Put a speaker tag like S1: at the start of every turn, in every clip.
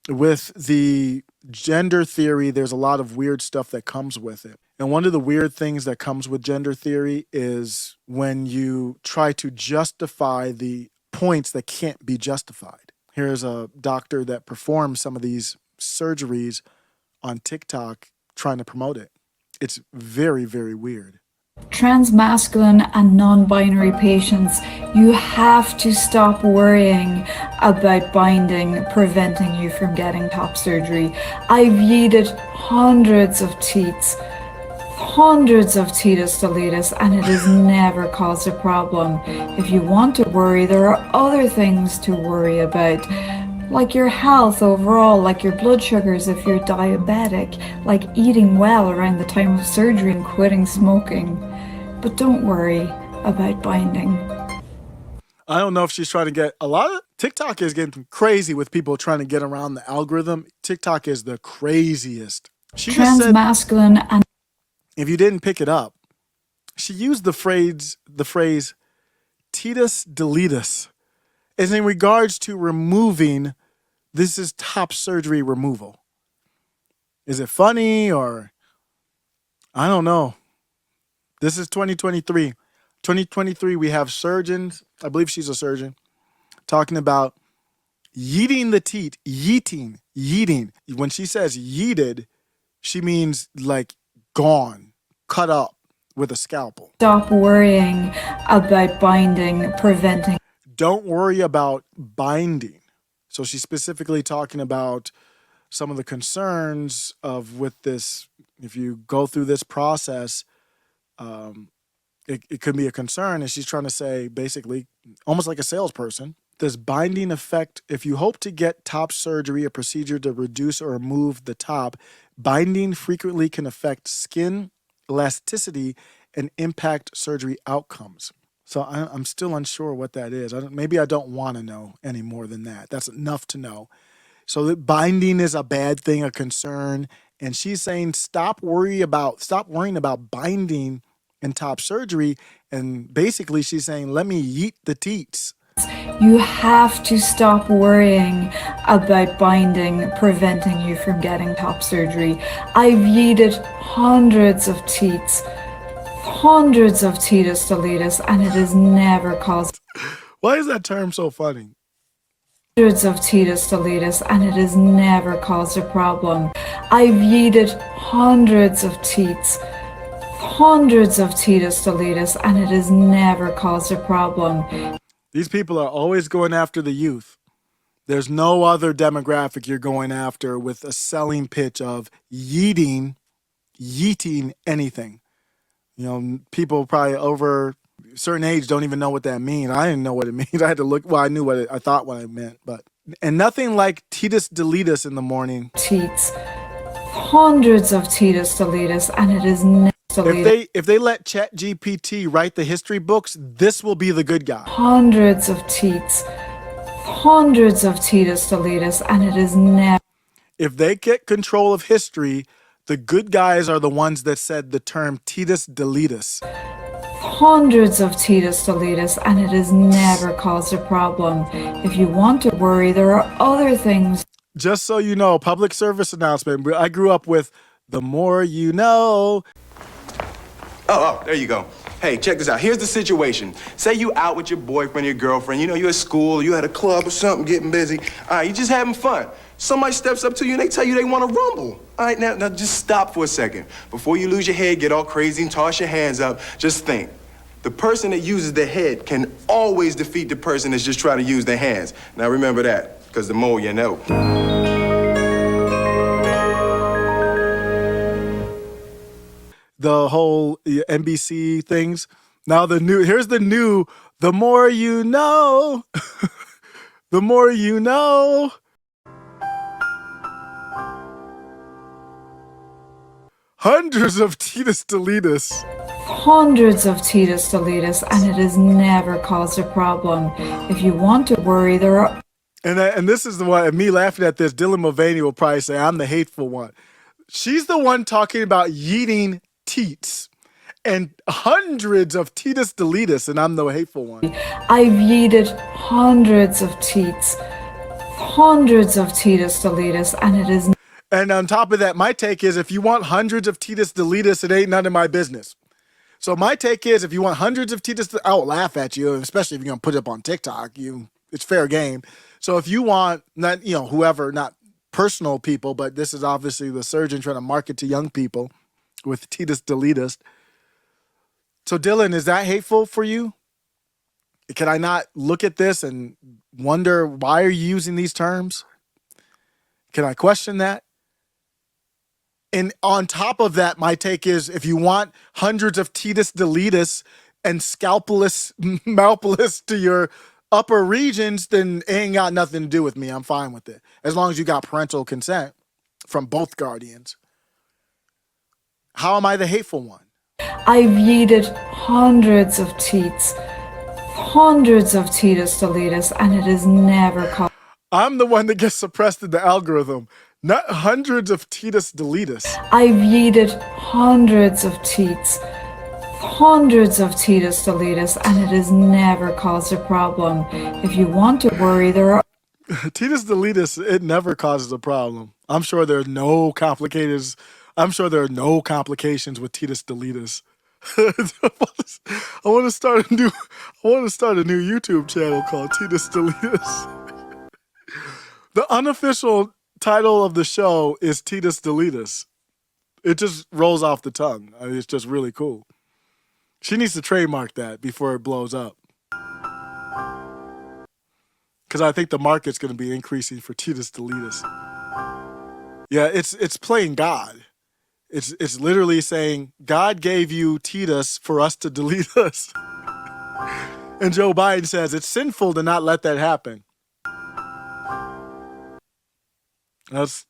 S1: with the gender theory, there's a lot of weird stuff that comes with it. And one of the weird things that comes with gender theory is when you try to justify the points that can't be justified. Here's a doctor that performs some of these surgeries on TikTok trying to promote it. It's very, very weird.
S2: Transmasculine and non-binary patients, you have to stop worrying about binding preventing you from getting top surgery. I've yeeted hundreds of teats, hundreds of Teetus Deletus, and it has never caused a problem. If you want to worry, there are other things to worry about, like your health overall, like your blood sugars if you're diabetic, like eating well around the time of surgery and quitting smoking. But don't worry about binding.
S1: I don't know if she's trying to get a lot of TikTok is getting crazy with people trying to get around the algorithm. TikTok is the craziest. She just said,
S2: Transmasculine and
S1: if you didn't pick it up, she used the phrase Teetus Deletus is in regards to removing. This is top surgery removal. Is it funny or I don't know. This is 2023. 2023, we have surgeons, I believe she's a surgeon, talking about yeeting the teat, yeeting. When she says yeeted, she means like gone, cut up with a scalpel.
S2: stop worrying about binding preventing.
S1: Don't worry about binding. So she's specifically talking about some of the concerns of with this, if you go through this process, it could be a concern. And she's trying to say basically almost like a salesperson, does binding affect, if you hope to get top surgery, a procedure to reduce or remove the top, binding frequently can affect skin elasticity and impact surgery outcomes. So I'm still unsure what that is. Maybe I don't want to know any more than that. That's enough to know. So that binding is a bad thing, a concern. And she's saying stop worrying about binding in top surgery. And basically she's saying, let me yeet the teats.
S2: You have to stop worrying about binding preventing you from getting top surgery. I've yeeted hundreds of teats, hundreds of Teetus Deletus, and it has never caused
S1: Why is that term so funny?
S2: hundreds of Teetus Deletus, and it has never caused a problem. I've yeeted hundreds of teats, hundreds of Teetus Deletus, and it has never caused a problem.
S1: These people are always going after the youth. There's no other demographic you're going after with a selling pitch of yeeting anything. You know, people probably over a certain age don't even know what that means. I didn't know what it means. I had to look. Well, I knew I thought what it meant, and nothing like Teetus Deletus in the morning.
S2: Teats, hundreds of Teetus Deletus, and it is never deleted.
S1: If they let ChatGPT write the history books, this will be the good guy.
S2: Hundreds of teats, hundreds of Teetus Deletus, and it is never.
S1: If they get control of history, the good guys are the ones that said the term Teetus Deletus.
S2: Hundreds of Teetus Deletus, and it has never caused a problem. If you want to worry, there are other things.
S1: Just so you know, public service announcement. I grew up with the more you know.
S3: Oh, there you go. Hey, check this out. Here's the situation. Say you out with your boyfriend, your girlfriend. You know, you're at school, you at a club or something, getting busy. All right, you just having fun. Somebody steps up to you and they tell you they want to rumble. All right, now just stop for a second. Before you lose your head, get all crazy and toss your hands up, just think. The person that uses their head can always defeat the person that's just trying to use their hands. Now remember that, because the more you know.
S1: The whole NBC things. Now here's the new, the more you know. The more you know. Hundreds of Teetus Deletus.
S2: Hundreds of Teetus Deletus, and it has never caused a problem. If you want to worry, there are.
S1: And this is the one, and me laughing at this, Dylan Mulvaney will probably say, I'm the hateful one. She's the one talking about yeeting teats and hundreds of Teetus Deletus, and I'm the hateful one.
S2: I've yeeted hundreds of teats, hundreds of Teetus Deletus, and it is
S1: And on top of that, my take is if you want hundreds of Teetus Deletus, it ain't none of my business. So my take is if you want hundreds of Teetus, I'll laugh at you, especially if you're going to put it up on TikTok. It's fair game. So if you want, not, whoever, not personal people, but this is obviously the surgeon trying to market to young people with Teetus Deletus. So Dylan, is that hateful for you? Can I not look at this and wonder why are you using these terms? Can I question that? And on top of that, my take is if you want hundreds of Teetus Deletus and scalpelus, malpulus to your upper regions, then it ain't got nothing to do with me. I'm fine with it. As long as you got parental consent from both guardians. How am I the hateful one?
S2: I've yeeted hundreds of Teetus Deletus, and it is never caused.
S1: I'm the one that gets suppressed in the algorithm, not hundreds of Teetus Deletus.
S2: I've yeeted hundreds of Teetus Deletus, and it has never caused a problem. If you want to worry, there are
S1: Teetus Deletus, it never causes a problem. I'm sure there are no complications. I'm sure there are no complications with Teetus Deletus. I want to start a new YouTube channel called Teetus Deletus. The unofficial title of the show is Teetus Deletus. It just rolls off the tongue. I mean, it's just really cool. She needs to trademark that before it blows up. Because I think the market's going to be increasing for Teetus Deletus. Yeah, it's playing God. It's literally saying, God gave you Teetus for us to delete us. And Joe Biden says, it's sinful to not let that happen. There's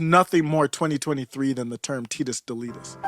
S1: nothing more 2023 than the term Teetus Deletus.